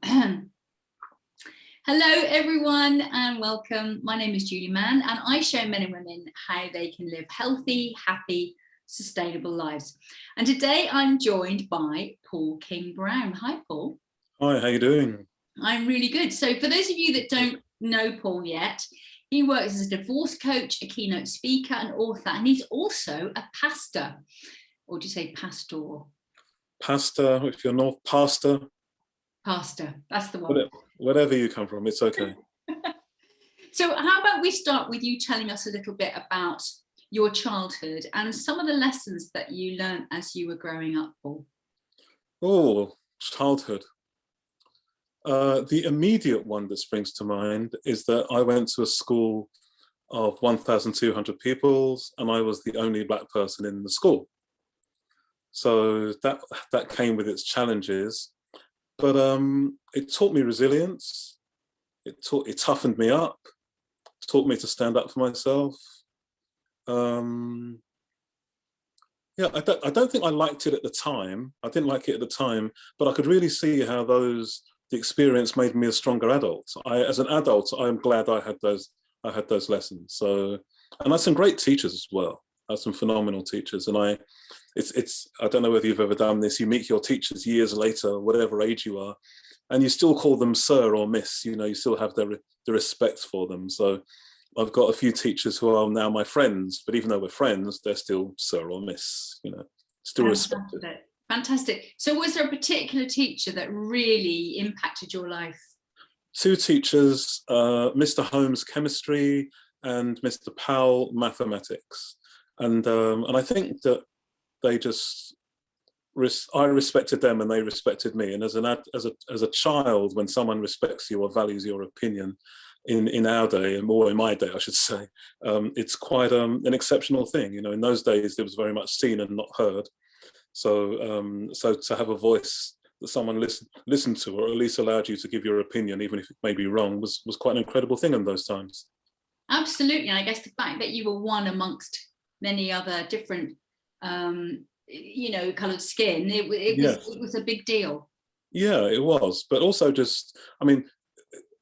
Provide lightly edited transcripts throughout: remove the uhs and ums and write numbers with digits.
Hello everyone and welcome. My name is Julie Mann and I show men and women how they can live healthy, happy, sustainable lives. And today I'm joined by Paul King-Brown. Hi Paul. Hi, how you doing? I'm really good. So for those of you that don't know Paul yet, he works as a divorce coach, a keynote speaker and author, and he's also a pastor. Or do you say pastor? Pastor, if you're not pastor. Pastor, that's the one. Wherever you come from, it's okay. So how about we start with you telling us a little bit about your childhood and some of the lessons that you learned as you were growing up, Paul? Oh, childhood. The immediate one that springs to mind is that I went to a school of 1,200 pupils and I was the only black person in the school. So that came with its challenges. But it taught me resilience. It toughened me up. It taught me to stand up for myself. Yeah, I don't think I liked it at the time. I didn't like it at the time, but I could really see how the experience made me a stronger adult. As an adult, I'm glad I had those lessons. So, and I had some great teachers as well. I had some phenomenal teachers, and I don't know whether you've ever done this. You meet your teachers years later, whatever age you are, and you still call them sir or miss. You know, you still have the respect for them. So I've got a few teachers who are now my friends, but even though we're friends, they're still sir or miss. You know, still respected. Fantastic. So was there a particular teacher that really impacted your life? Two teachers, Mr. Holmes chemistry and Mr. Powell mathematics, and I think that I respected them and they respected me. And as a child, when someone respects you or values your opinion, in our day, and more in my day, I should say, it's quite an exceptional thing. You know, in those days, it was very much seen and not heard. So, so to have a voice that someone listened to, or at least allowed you to give your opinion, even if it may be wrong, was quite an incredible thing in those times. Absolutely, and I guess the fact that you were one amongst many other different, you know, coloured skin, it was a big deal. Yeah, it was, but also just, I mean,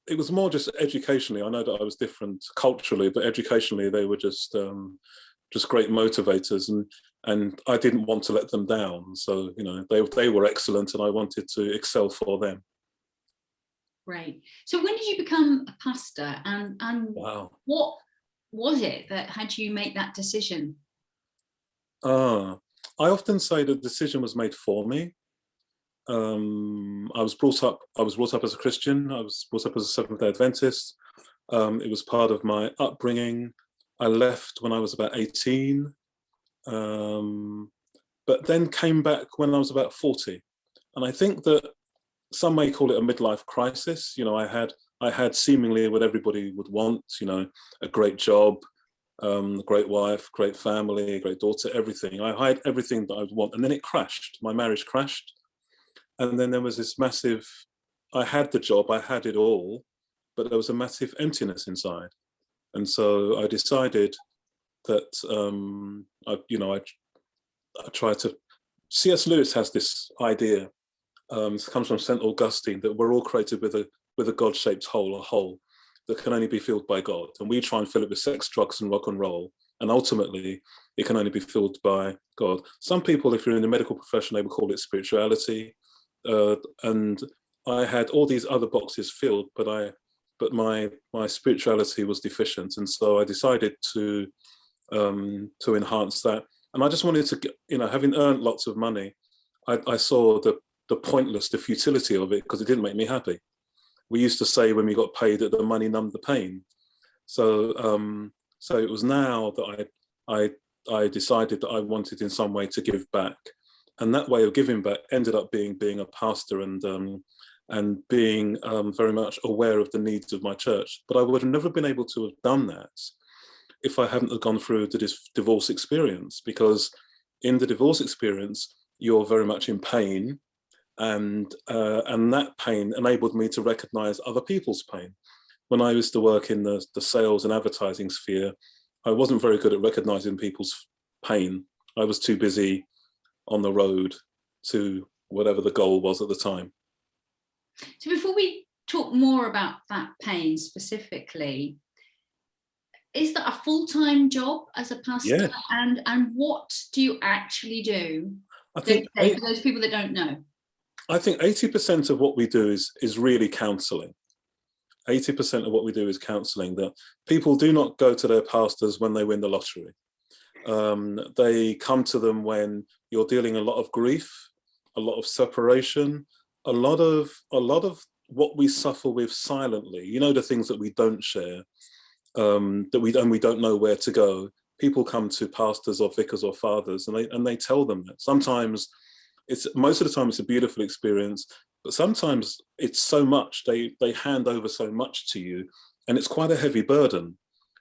it was more just educationally. I know that I was different culturally, but educationally they were just great motivators, and I didn't want to let them down. So, you know, they were excellent and I wanted to excel for them. Great. So when did you become a pastor, and wow, what was it that had you make that decision? I often say the decision was made for me. I was brought up as a Christian. I was brought up as a Seventh-day Adventist. It was part of my upbringing. I left when I was about 18, but then came back when I was about 40. And I think that some may call it a midlife crisis. You know, I had seemingly what everybody would want, you know, a great job, a great wife, great family, a great daughter, everything. I had everything that I would want. And then it crashed. My marriage crashed. And then there was this massive, I had the job, I had it all, but there was a massive emptiness inside. And so I decided that, I tried to, C.S. Lewis has this idea, it comes from St. Augustine, that we're all created with a God-shaped hole, a hole that can only be filled by God. And we try and fill it with sex, drugs, and rock and roll. And ultimately, it can only be filled by God. Some people, if you're in the medical profession, they would call it spirituality. And I had all these other boxes filled, but my spirituality was deficient, and so I decided to enhance that. And I just wanted to get, you know, having earned lots of money, I saw the futility of it, because it didn't make me happy. We used to say when we got paid that the money numbed the pain. So so it was now that I decided that I wanted in some way to give back. And that way of giving back ended up being a pastor and being very much aware of the needs of my church. But I would have never been able to have done that if I hadn't gone through the divorce experience, because in the divorce experience, you're very much in pain, and that pain enabled me to recognize other people's pain. When I used to work in the sales and advertising sphere, I wasn't very good at recognizing people's pain. I was too busy on the road to whatever the goal was at the time. So before we talk more about that pain specifically, is that a full-time job as a pastor? Yeah, And what do you actually do I day think to day for those people that don't know? I think 80% of what we do is really counselling. 80% of what we do is counselling. That people do not go to their pastors when they win the lottery. They come to them when you're dealing a lot of grief, a lot of separation, a lot of what we suffer with silently. You know, the things that we don't share, that we don't know where to go. People come to pastors or vicars or fathers, and they tell them that. Sometimes most of the time it's a beautiful experience, but sometimes it's so much. They hand over so much to you, and it's quite a heavy burden.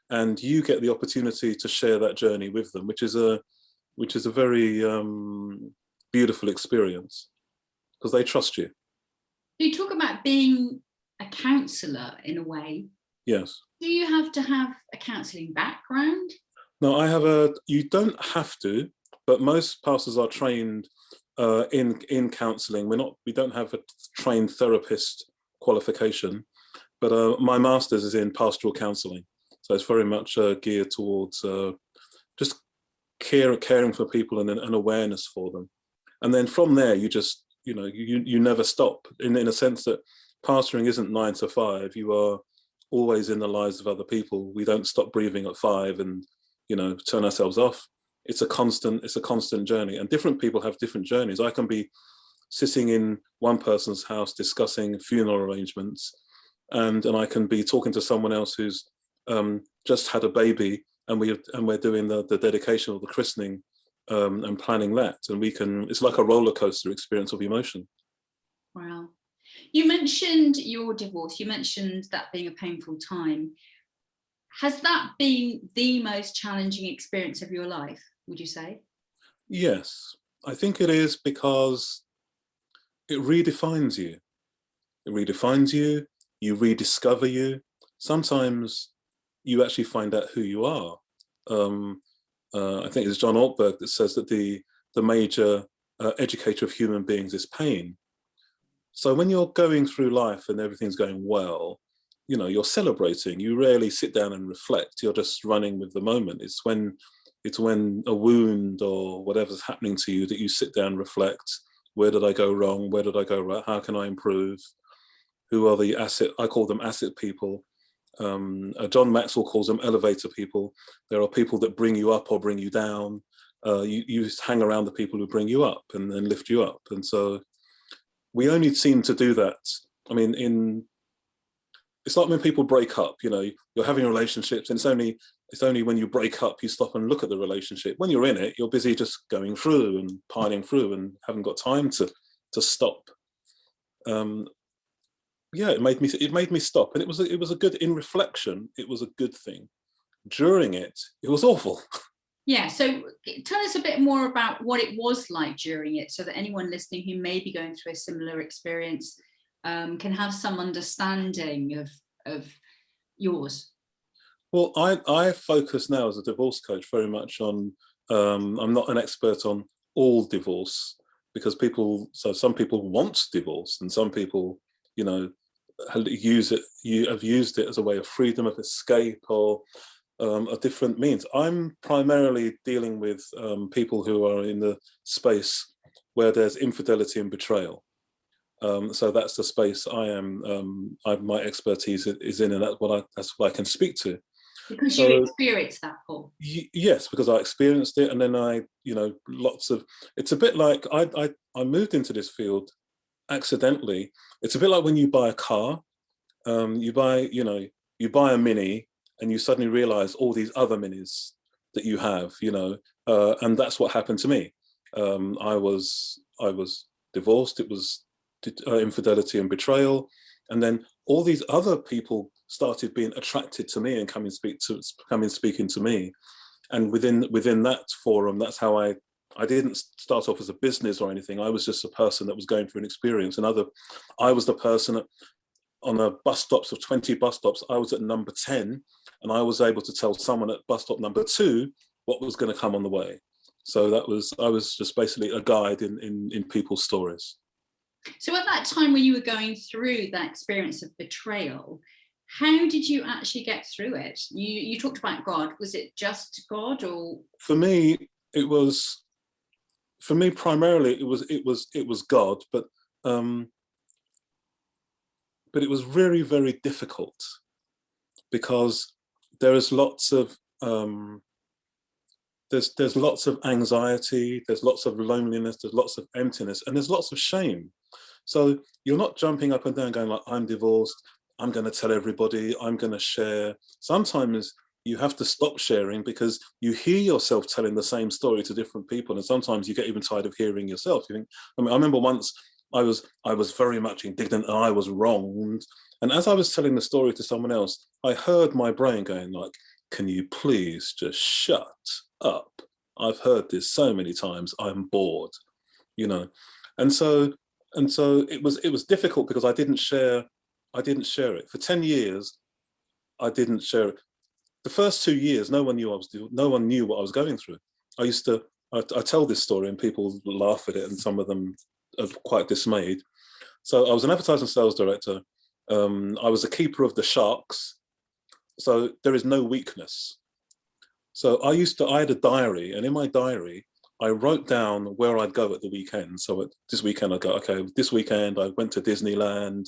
And you get the opportunity to share that journey with them, which is a very beautiful experience because they trust you. You talk about being a counsellor in a way. Yes. Do you have to have a counselling background? No, you don't have to, but most pastors are trained in counselling. We don't have a trained therapist qualification, but my master's is in pastoral counselling. So it's very much geared towards just caring for people and an awareness for them. And then from there, you never stop in a sense that pastoring isn't 9 to 5. You are always in the lives of other people. We don't stop breathing at 5 and, turn ourselves off. It's a constant journey, and different people have different journeys. I can be sitting in one person's house discussing funeral arrangements, and I can be talking to someone else who's just had a baby, and we're doing the dedication or the christening and planning that, and it's like a roller coaster experience of emotion. Wow. You mentioned your divorce. You mentioned that being a painful time. Has that been the most challenging experience of your life, would you say? Yes, I think it is, because it redefines you. It redefines you. You rediscover you. Sometimes you actually find out who you are. I think it's John Ortberg that says that the major educator of human beings is pain. So when you're going through life and everything's going well, you're celebrating. You rarely sit down and reflect. You're just running with the moment. It's when a wound or whatever's happening to you that you sit down and reflect. Where did I go wrong? Where did I go right? How can I improve? Who are the asset? I call them asset people. John Maxwell calls them elevator people. There are people that bring you up or bring you down. You hang around the people who bring you up and lift you up. And so we only seem to do that. I mean, it's like when people break up, you're having relationships, and it's only when you break up you stop and look at the relationship. When you're in it, you're busy just going through and piling through and haven't got time to stop. It made me stop, and it was a good, in reflection, it was a good thing. During it was awful. Yeah, so tell us a bit more about what it was like during it, so that anyone listening who may be going through a similar experience can have some understanding of yours. Well, I focus now as a divorce coach very much on, I'm not an expert on all divorce, because some people want divorce, and some people, have used it as a way of freedom, of escape, or a different means. I'm primarily dealing with people who are in the space where there's infidelity and betrayal. So that's the space my expertise is in, and that's what I can speak to. Because you experienced that, Paul. Yes, because I experienced it, and then it's a bit like I moved into this field accidentally. It's a bit like when you buy a car, you buy a Mini, and you suddenly realize all these other Minis that you have, and that's what happened to me. I was divorced. It was infidelity and betrayal, and then all these other people started being attracted to me and coming speaking to me. And within that forum, that's how I didn't start off as a business or anything. I was just a person that was going through an experience. I was the person on a bus stops of 20 bus stops. I was at number 10, and I was able to tell someone at bus stop number 2 what was going to come on the way. So I was just basically a guide in people's stories. So at that time when you were going through that experience of betrayal, how did you actually get through it? You talked about God. Was it just God, or? For me, it was, for me primarily it was God, but it was very, very difficult because there is lots of there's lots of anxiety, there's lots of loneliness, there's lots of emptiness, and there's lots of shame. So you're not jumping up and down going like, I'm divorced, I'm going to tell everybody, I'm going to share. Sometimes you have to stop sharing because you hear yourself telling the same story to different people, and sometimes you get even tired of hearing yourself. You think, I mean, I remember once I was very much indignant and I was wronged, and as I was telling the story to someone else, I heard my brain going like, can you please just shut up? I've heard this so many times, I'm bored, you know. And so it was difficult because I didn't share it. For 10 years, I didn't share it. The first 2 years, no one knew what I was going through. I tell this story and people laugh at it, and some of them are quite dismayed. So I was an advertising sales director. I was a keeper of the sharks. So there is no weakness. So I had a diary, and in my diary, I wrote down where I'd go at the weekend. So this weekend I'd go, okay, this weekend I went to Disneyland,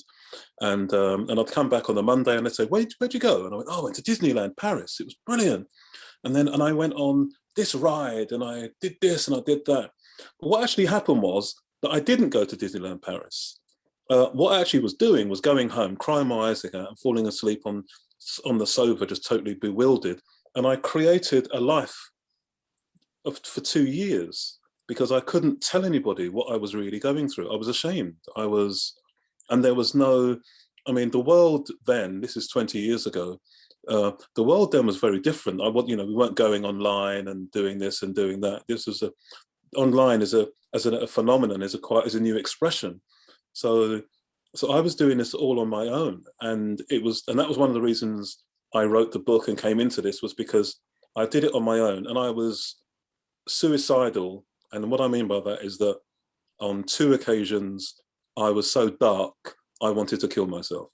and I'd come back on the Monday and they'd say, where'd you go? And I went, oh, I went to Disneyland, Paris. It was brilliant. And I went on this ride and I did this and I did that. But what actually happened was that I didn't go to Disneyland Paris. What I actually was doing was going home, crying my eyes out and falling asleep on the sofa, just totally bewildered. And I created a life for 2 years because I couldn't tell anybody what I was really going through. I was ashamed. And there was no, I mean, the world then, this is 20 years ago, the world then was very different. We weren't going online and doing this and doing that. This was online as a phenomenon, as a new expression. So I was doing this all on my own, and that was one of the reasons I wrote the book and came into this, was because I did it on my own, and I was suicidal. And what I mean by that is that on 2 occasions I was so dark I wanted to kill myself,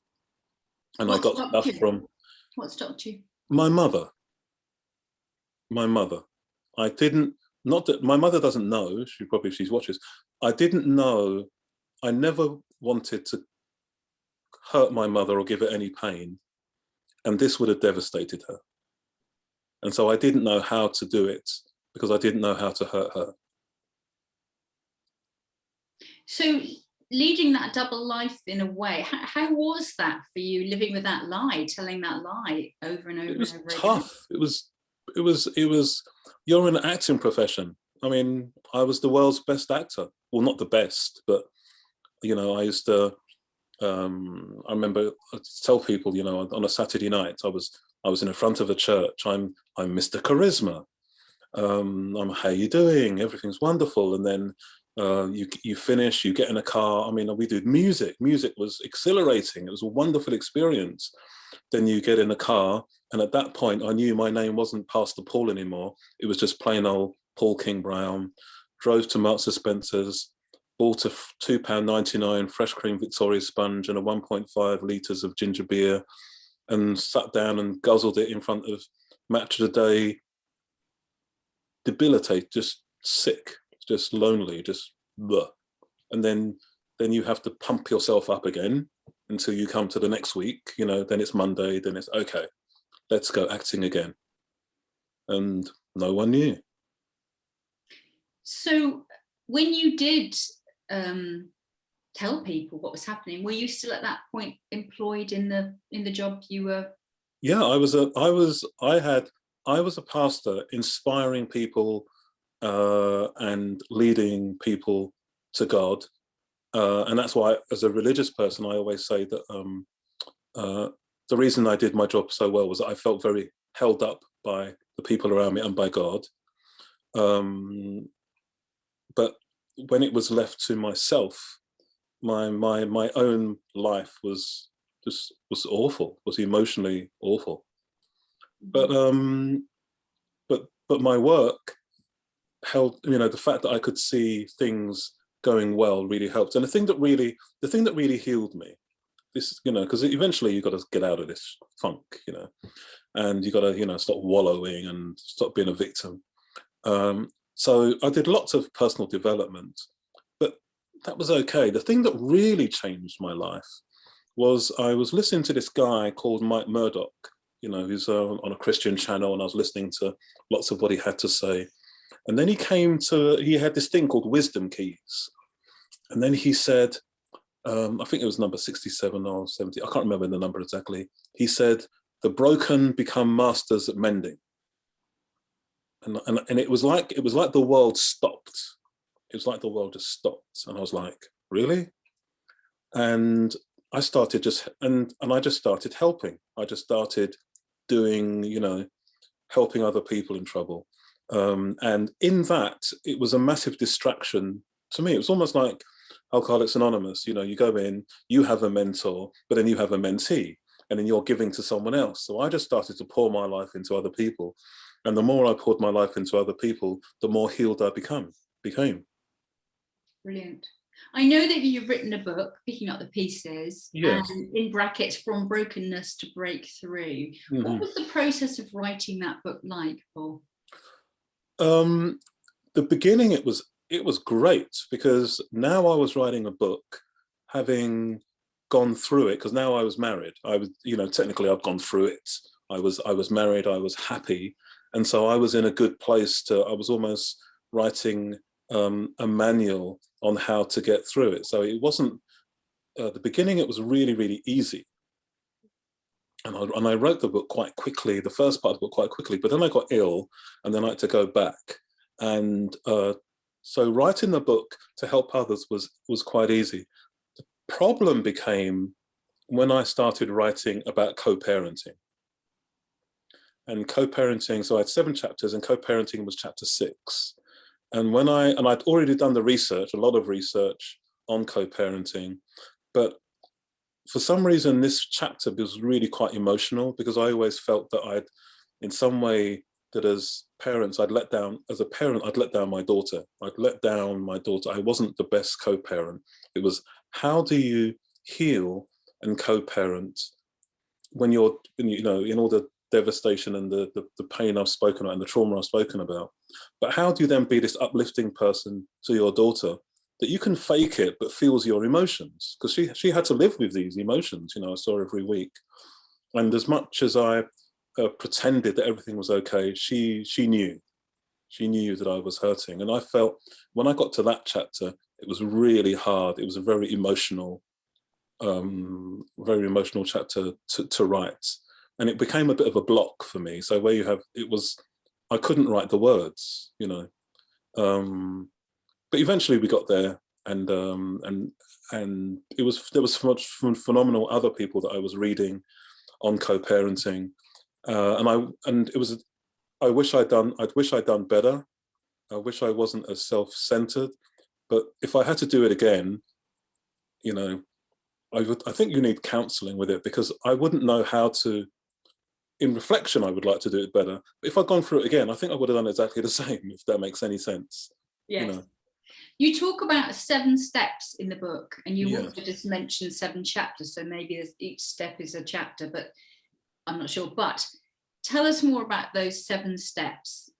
and I got stuff from. What stopped you? My mother. I didn't. Not that my mother doesn't know. If she watches, I didn't know. I never wanted to hurt my mother or give her any pain, and this would have devastated her. And so I didn't know how to do it because I didn't know how to hurt her. So leading that double life in a way, how was that for you, living with that lie, telling that lie over and over? It was and over tough. Again? It was, you're in an acting profession. I mean, I was the world's best actor. Well, not the best, but, I used to, I remember I'd tell people, on a Saturday night, I was in the front of a church. I'm Mr. Charisma. I'm, how you doing? Everything's wonderful. And then you finish, you get in a car. I mean, we did music. Music was exhilarating. It was a wonderful experience. Then you get in a car, and at that point, I knew my name wasn't Pastor Paul anymore. It was just plain old Paul King Brown. Drove to Marks and Spencer's, bought a £2.99 fresh cream Victoria sponge and a 1.5 litres of ginger beer, and sat down and guzzled it in front of Match of the Day. Debilitate, just sick, just lonely, just bleh. And then you have to pump yourself up again until you come to the next week. Then it's Monday, then it's okay, let's go acting again. And no one knew. So when you did tell people what was happening, were you still at that point employed in the job you were? Yeah, I was a pastor, inspiring people and leading people to God. And that's why, as a religious person, I always say that the reason I did my job so well was that I felt very held up by the people around me and by God. But when it was left to myself, my own life was awful, was emotionally awful. But my work held, the fact that I could see things going well really helped. And the thing that really healed me, this, because eventually you've got to get out of this funk, and you got to, stop wallowing and stop being a victim. So I did lots of personal development, but that was okay. The thing that really changed my life was I was listening to this guy called Mike Murdoch, who's on a Christian channel, and I was listening to lots of what he had to say. And then he had this thing called Wisdom Keys. And then he said, I think it was number 67 or 70, I can't remember the number exactly. He said, the broken become masters at mending. And it was like the world stopped. It was like the world just stopped. And I was like, really? And I started I just started helping. I just started doing, helping other people in trouble. And in that, it was a massive distraction to me. It was almost like Alcoholics Anonymous. You go in, you have a mentor, but then you have a mentee, and then you're giving to someone else. So I just started to pour my life into other people. And the more I poured my life into other people, the more healed I became. Brilliant. I know that you've written a book, Picking Up the Pieces, yes. and in brackets, From Brokenness to Breakthrough. Mm-hmm. What was the process of writing that book like, Paul? The beginning, it was great, because now I was writing a book, having gone through it, because now I was married. I was, technically I've gone through it. I was married, I was happy. And so I was in a good place I was almost writing a manual on how to get through it. So it wasn't, the beginning, it was really, really easy. And I wrote the book quite quickly, the first part of the book quite quickly, but then I got ill, and then I had to go back. And so writing the book to help others was quite easy. The problem became when I started writing about co-parenting. And co-parenting, so I had 7 chapters, and co-parenting was chapter 6. And I'd already done the research, a lot of research on co-parenting, but for some reason this chapter was really quite emotional, because I always felt that I'd, in some way, that as parents, I'd let down my daughter. I wasn't the best co-parent. It was, how do you heal and co-parent when you're, in all the devastation and the pain I've spoken about and the trauma I've spoken about? But how do you then be this uplifting person to your daughter that you can fake it but feels your emotions? Because she had to live with these emotions. I saw her every week, and as much as I pretended that everything was okay, she knew that I was hurting. And I felt, when I got to that chapter, it was really hard. It was a very emotional chapter to write, and it became a bit of a block for me. So I couldn't write the words, but eventually we got there, and there was phenomenal other people that I was reading on co-parenting, I wish I'd done better. I wish I wasn't as self-centered, but if I had to do it again, I think you need counselling with it, because I wouldn't know how to. In reflection, I would like to do it better. But if I'd gone through it again, I think I would have done exactly the same, if that makes any sense. Yes. You talk about 7 steps in the book, and you also just mentioned 7 chapters. So maybe each step is a chapter, but I'm not sure. But tell us more about those 7 steps.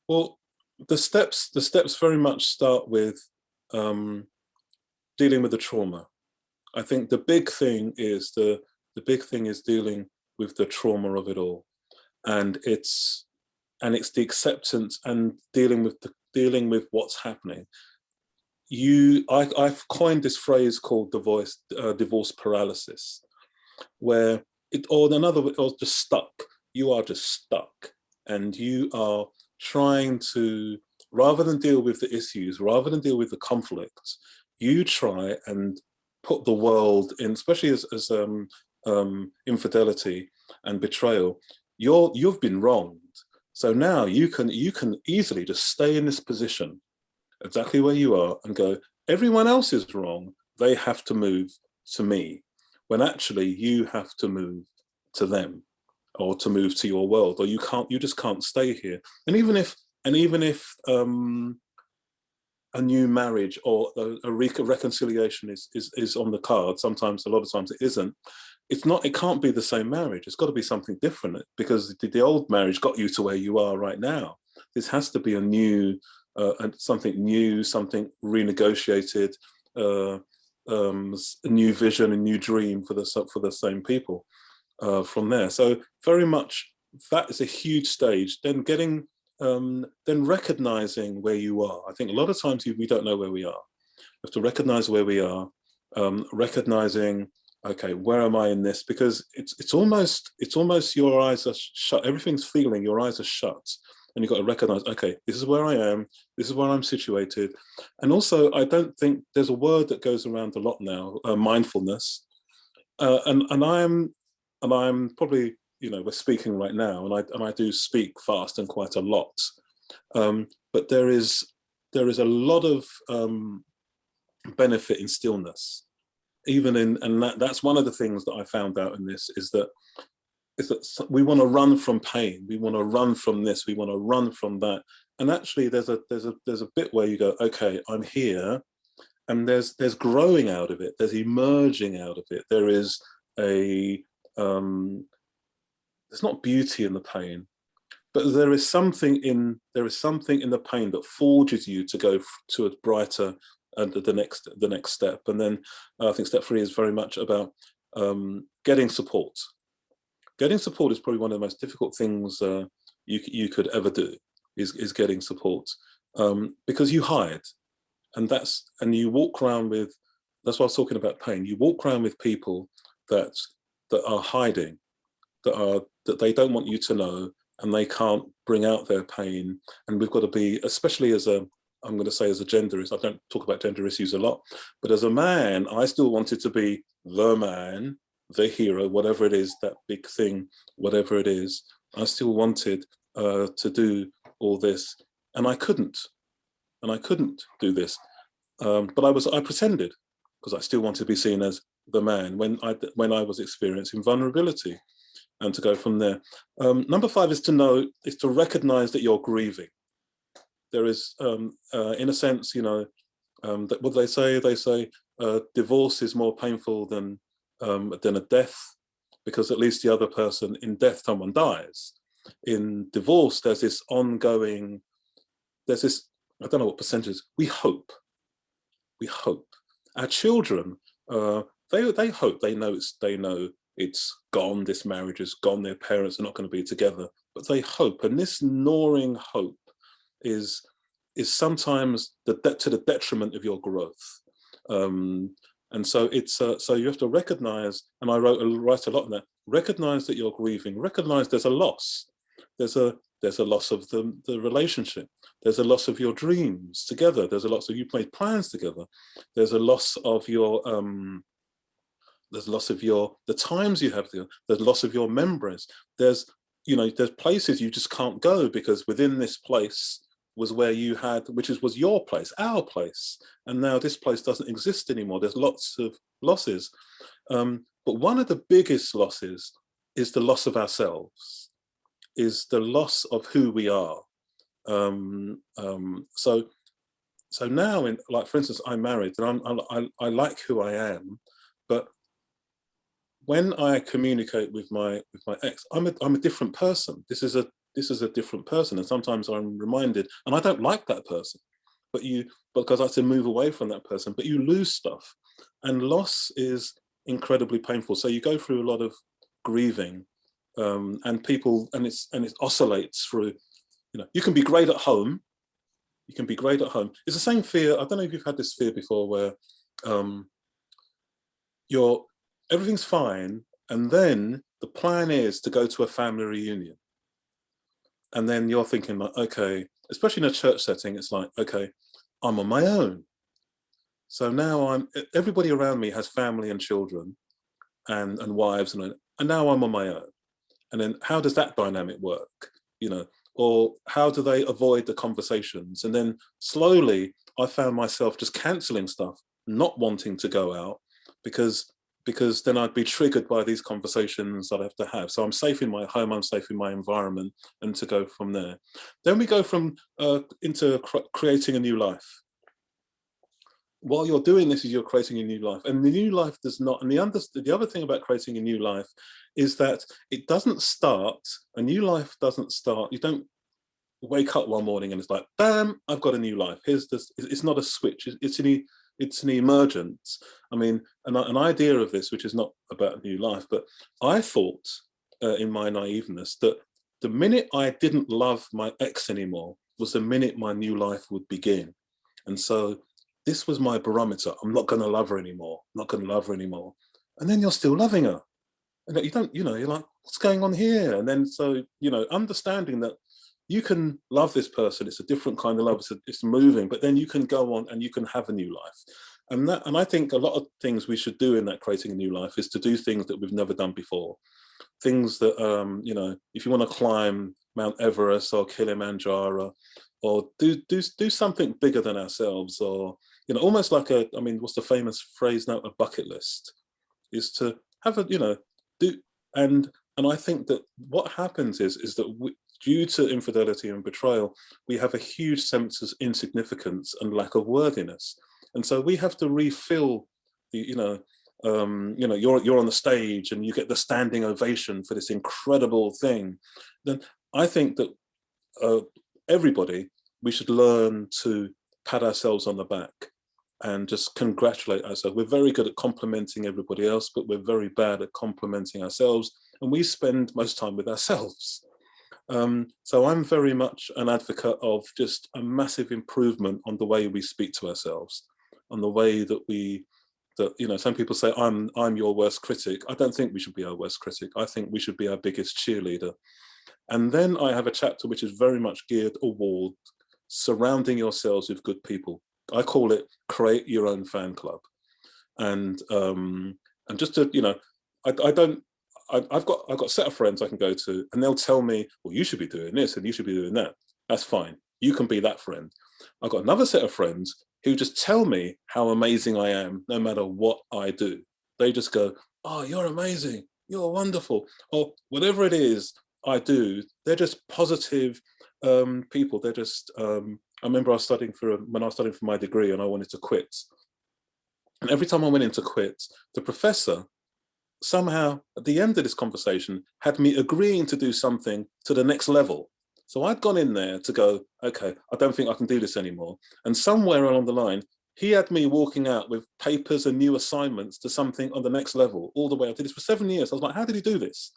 Well, the steps very much start with dealing with the trauma. I think the big thing is dealing with the trauma of it all, and it's the acceptance and dealing with what's happening. I've coined this phrase called divorce paralysis, where just stuck. You are just stuck, and you are trying to, rather than deal with the issues, rather than deal with the conflict, you try and put the world in, especially as infidelity and betrayal. You've been wronged, so now you can easily just stay in this position, exactly where you are, and go, everyone else is wrong, they have to move to me, when actually you have to move to them, or to move to your world, or you just can't stay here. And even if a new marriage or a reconciliation is on the card. Sometimes, a lot of times, it isn't. It's not. It can't be the same marriage. It's got to be something different, because the old marriage got you to where you are right now. This has to be a new, something new, something renegotiated, a new vision, a new dream for the same people from there. So very much that is a huge stage. Then then recognizing where you are. I think a lot of times we don't know where we are. We have to recognize where we are, recognizing, okay, where am I in this? Because it's almost your eyes are shut. Everything's feeling, your eyes are shut. And you've got to recognize, okay, this is where I am. This is where I'm situated. And also, I don't think there's a word that goes around a lot now, mindfulness. And I'm probably, we're speaking right now, and I do speak fast and quite a lot. But there is a lot of benefit in stillness. That's one of the things that I found out in this, is that we want to run from pain, we want to run from this, we want to run from that. And actually there's a bit where you go, okay, I'm here, and there's growing out of it, there's emerging out of it. There is there's not beauty in the pain, but there is something in the pain that forges you to go to a brighter and the next step. And then I think step 3 is very much about getting support. Getting support is probably one of the most difficult things you could ever do, is getting support, because you hide, and you walk around with. That's why I was talking about pain. You walk around with people that are hiding, that they don't want you to know, and they can't bring out their pain. And we've got to be, especially as I'm going to say as a genderist, I don't talk about gender issues a lot, but as a man, I still wanted to be the man, the hero, whatever it is, that big thing, whatever it is. I still wanted to do all this, and I couldn't do this. But I pretended, because I still wanted to be seen as the man when I was experiencing vulnerability, and to go from there. Number 5 is to recognize that you're grieving. There is, in a sense, that what they say, divorce is more painful than a death, because at least the other person, in death, someone dies. In divorce, there's this ongoing, I don't know what percentage, we hope. Our children, they hope, they know it's gone, this marriage is gone, their parents are not going to be together, but they hope. And this gnawing hope is sometimes to the detriment of your growth. And so it's so you have to recognize, and I write a lot on that, recognize that you're grieving, recognize there's a loss. There's a loss of the relationship. There's a loss of your dreams together. There's a loss of you made plans together. There's a loss of your the times you have together. There's loss of your memories. There's places you just can't go, because within this place was where you had, was your place, our place, and now this place doesn't exist anymore. There's lots of losses, but one of the biggest losses is the loss of ourselves, is the loss of who we are. So now, like for instance, I'm married, and I like who I am, but when I communicate with my ex, I'm a different person. This is a different person, and sometimes I'm reminded, and I don't like that person, because I have to move away from that person. But you lose stuff, and loss is incredibly painful. So you go through a lot of grieving, and it oscillates through. You can be great at home. You can be great at home. It's the same fear. I don't know if you've had this fear before, where everything's fine, and then the plan is to go to a family reunion. And then you're thinking, like, okay, especially in a church setting, it's like, okay, I'm on my own. So now everybody around me has family and children and wives, and now I'm on my own. And then how does that dynamic work? Or how do they avoid the conversations? And then slowly I found myself just canceling stuff, not wanting to go out, because then I'd be triggered by these conversations that I have to have. So I'm safe in my home, I'm safe in my environment, and to go from there. Then we go from into creating a new life. while you're doing this, is you're creating a new life, and the new life does not. And the other thing about creating a new life is that it doesn't start. A new life doesn't start. You don't wake up one morning and it's like, bam, I've got a new life. Here's this. It's not a switch. It's an emergence. I mean, an idea of this, which is not about a new life, but I thought in my naiveness that the minute I didn't love my ex anymore was the minute my new life would begin. And so this was my barometer. I'm not going to love her anymore. I'm not going to love her anymore. And then you're still loving her. And you don't, you're like, what's going on here? And then, so, understanding that you can love this person. It's a different kind of love. It's moving, but then you can go on and you can have a new life. And I think a lot of things we should do in that creating a new life is to do things that we've never done before. Things that, if you want to climb Mount Everest or Kilimanjaro, or do something bigger than ourselves, or, almost like what's the famous phrase now? A bucket list is to have and I think that what happens is that due to infidelity and betrayal, we have a huge sense of insignificance and lack of worthiness. And so we have to refill the, you're on the stage and you get the standing ovation for this incredible thing. Then I think that everybody, we should learn to pat ourselves on the back and just congratulate ourselves. We're very good at complimenting everybody else, but we're very bad at complimenting ourselves. And we spend most time with ourselves. So I'm very much an advocate of just a massive improvement on the way we speak to ourselves, on the way that some people say, I'm your worst critic. I don't think we should be our worst critic. I think we should be our biggest cheerleader. And then I have a chapter which is very much geared toward surrounding yourselves with good people. I call it create your own fan club. And just to, I've got a set of friends I can go to, and they'll tell me, well, you should be doing this and you should be doing that. That's fine. You can be that friend. I've got another set of friends who just tell me how amazing I am, no matter what I do. They just go, oh, you're amazing. You're wonderful. Or whatever it is I do, they're just positive people. They're just, I remember when I was studying for my degree and I wanted to quit. And every time I went in to quit, the professor somehow at the end of this conversation had me agreeing to do something to the next level. So I'd gone in there to go, okay, I don't think I can do this anymore. And somewhere along the line, he had me walking out with papers and new assignments to something on the next level all the way. I did this for 7 years. I was like, how did he do this?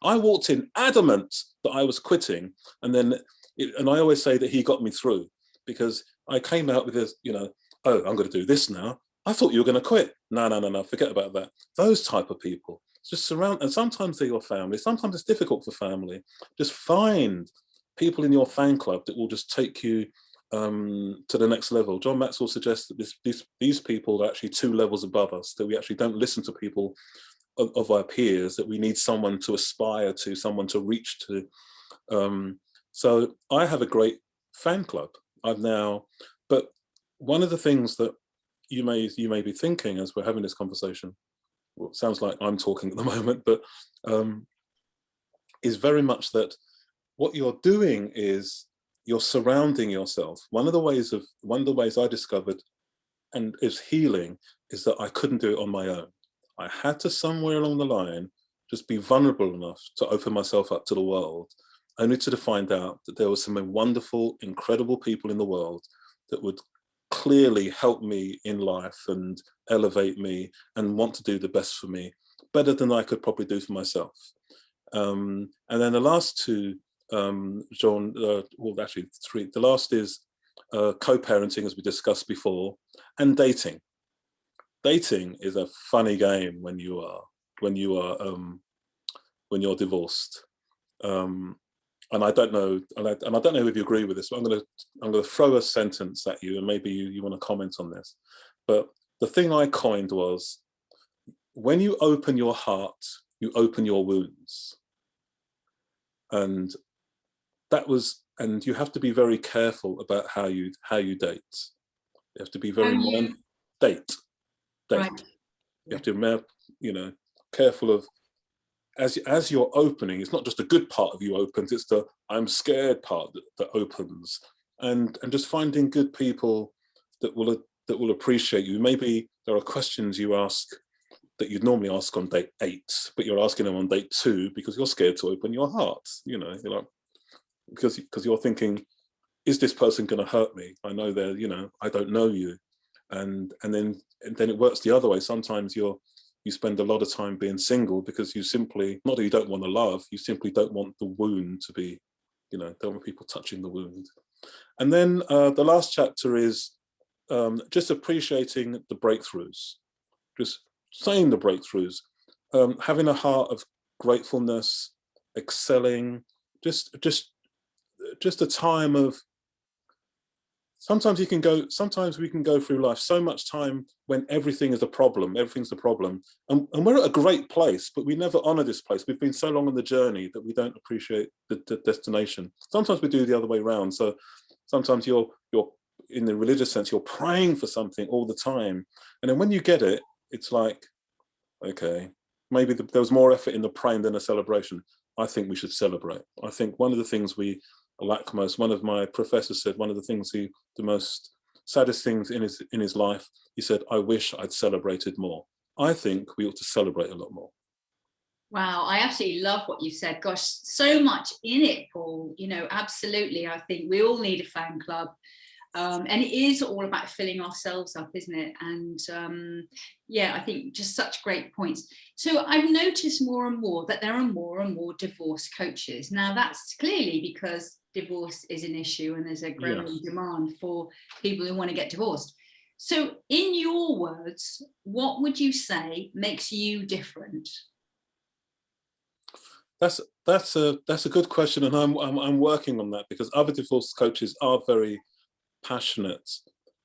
I walked in adamant that I was quitting. And I always say that he got me through, because I came out with this, oh, I'm going to do this now. I thought you were going to quit. No, forget about that. Those type of people, just surround, and sometimes they're your family. Sometimes it's difficult for family. Just find people in your fan club that will just take you to the next level. John Maxwell suggests that these people are actually 2 levels above us, that we actually don't listen to people of our peers, that we need someone to aspire to, someone to reach to. So I have a great fan club. But one of the things that you may be thinking as we're having this conversation, well, it sounds like I'm talking at the moment, but is very much that what you're doing is you're surrounding yourself. One of the ways I discovered and is healing is that I couldn't do it on my own. I had to, somewhere along the line, just be vulnerable enough to open myself up to the world, only to find out that there were some wonderful, incredible people in the world that would clearly help me in life and elevate me and want to do the best for me, better than I could probably do for myself. And then the last 2, actually 3. The last is co-parenting, as we discussed before, and dating. Dating is a funny game when you're divorced. And I don't know if you agree with this, but I'm going to throw a sentence at you, and maybe you want to comment on this. But the thing I coined was, when you open your heart, you open your wounds. And you have to be very careful about how you date. You have to be very mindful. Date. Right. You have to be, careful of, as you're opening, it's not just a good part of you opens, it's the I'm scared part that opens, and just finding good people that will that will appreciate you. Maybe there are questions you ask that you'd normally ask on date 8, but you're asking them on date 2 because you're scared to open your heart. You know, you're like, because you're thinking, is this person going to hurt me? I know they're, you know, I don't know you. And then it works the other way. Sometimes you spend a lot of time being single because you simply, not that you don't want to love, you simply don't want the wound to be, you know, don't want people touching the wound. And then the last chapter is just appreciating the breakthroughs, just saying the breakthroughs, having a heart of gratefulness, excelling, just a time of, sometimes we can go through life so much time when everything's a problem, and we're at a great place, but we never honor this place. We've been so long on the journey that we don't appreciate the destination. Sometimes we do the other way around. So sometimes you're in the religious sense, you're praying for something all the time, and then when you get it, it's like, okay, maybe there was more effort in the praying than a celebration. I think we should celebrate. I think one of the things we lack most, one of my professors said, one of the things the most saddest things in his life, he said, I wish I'd celebrated more. I think we ought to celebrate a lot more. Wow, I absolutely love what you said. Gosh, so much in it, Paul. You know, absolutely. I think we all need a fan club. And it is all about filling ourselves up, isn't it? And yeah, I think just such great points. So I've noticed more and more that there are more and more divorce coaches. Now that's clearly because divorce is an issue and there's a growing demand for people who want to get divorced. So in your words, what would you say makes you different? That's a good question, and I'm working on that, because other divorce coaches are very passionate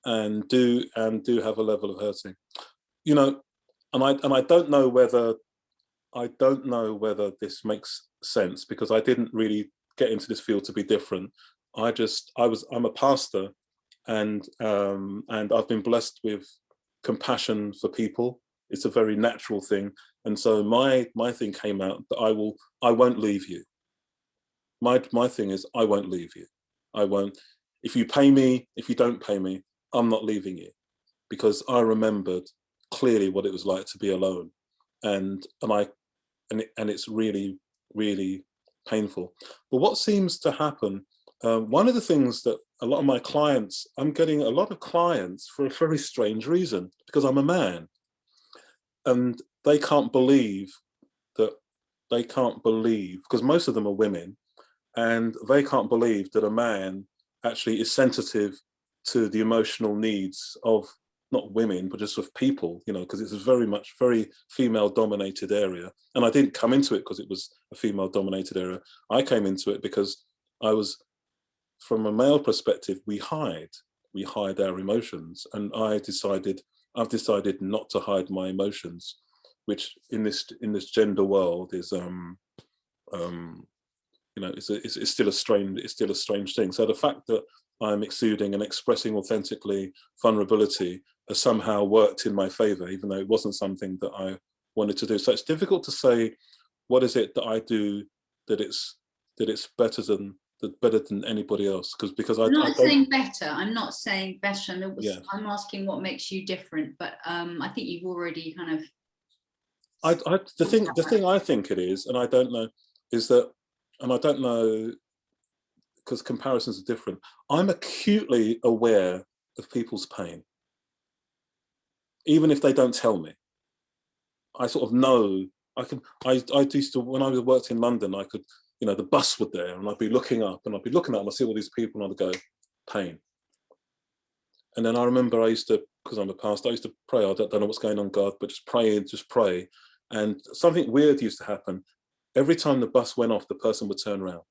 and do have a level of hurting, you know, and I don't know whether this makes sense, because I didn't really get into this field to be different. I'm a pastor, and I've been blessed with compassion for people. It's a very natural thing, and so my thing came out that I won't leave you. My thing is, I won't leave you. I won't. If you pay me, if you don't pay me, I'm not leaving you, because I remembered clearly what it was like to be alone, and it's really, really painful. But what seems to happen, one of the things that a lot of my clients, I'm getting a lot of clients for a very strange reason, because I'm a man, and they can't believe, because most of them are women, and they can't believe that a man actually is sensitive to the emotional needs of not women, but just of people, you know, because it's very female dominated area. And I didn't come into it because it was a female dominated area. I came into it because from a male perspective, we hide our emotions. And I've decided not to hide my emotions, which in this gender world is, you know, it's still a strange thing. So the fact that I'm exuding and expressing authentically vulnerability has somehow worked in my favor, even though it wasn't something that I wanted to do. So it's difficult to say what is it that I do that it's better than anybody else, because I'm not I don't, saying better. I'm not saying better. yeah. I'm asking what makes you different. But I think you've already kind of. The thing I think it is, and I don't know, is that, and I don't know, because comparisons are different, I'm acutely aware of people's pain, even if they don't tell me. I sort of know. I used to, when I worked in London, I could, you know, the bus would there, and I'd be looking up, and I see all these people, and I'd go, pain. And then I remember I used to, because I'm a pastor, I used to pray. I don't know what's going on, God, but just pray. And something weird used to happen. Every time the bus went off, the person would turn around.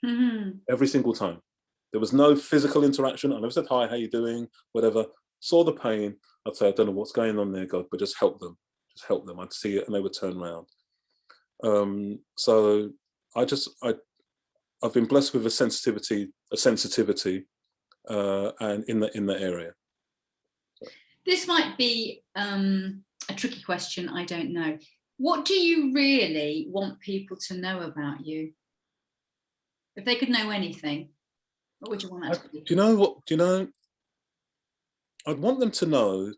Mm-hmm. Every single time. There was no physical interaction. I never said, hi, how you doing? Whatever. Saw the pain. I'd say, I don't know what's going on there, God, but just help them. Just help them. I'd see it, and they would turn around. So I've been blessed with a sensitivity, and in that area. This might be a tricky question. I don't know. What do you really want people to know about you? If they could know anything, what would you want that to be? Do you know what? Do you know? I'd want them to know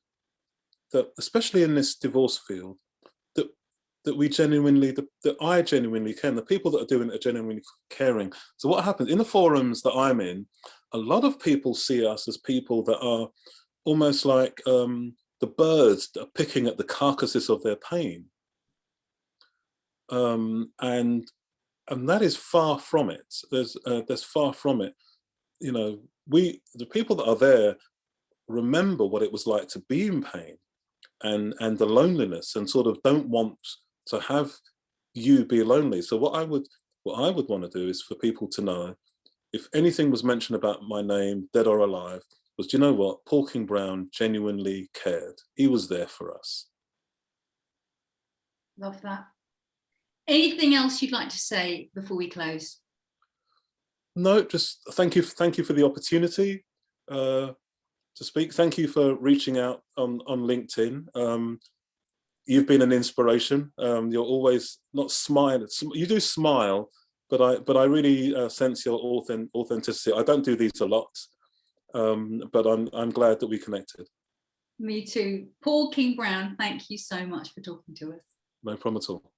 that, especially in this divorce field, that we genuinely, that I genuinely care, and the people that are doing it are genuinely caring. So what happens in the forums that I'm in, a lot of people see us as people that are almost like the birds that are picking at the carcasses of their pain. And that is far from it. There's far from it. You know, the people that are there remember what it was like to be in pain and the loneliness, and sort of don't want to have you be lonely. So what I would want to do is for people to know, if anything was mentioned about my name, dead or alive, was, do you know what? Paul King Brown genuinely cared. He was there for us. Love that. Anything else you'd like to say before we close? No, just thank you for the opportunity to speak. Thank you for reaching out on LinkedIn. You've been an inspiration. You're always not smiling. You do smile, but I really sense your authenticity. I don't do these a lot, but I'm glad that we connected. Me too. Paul King Brown, thank you so much for talking to us. No problem at all.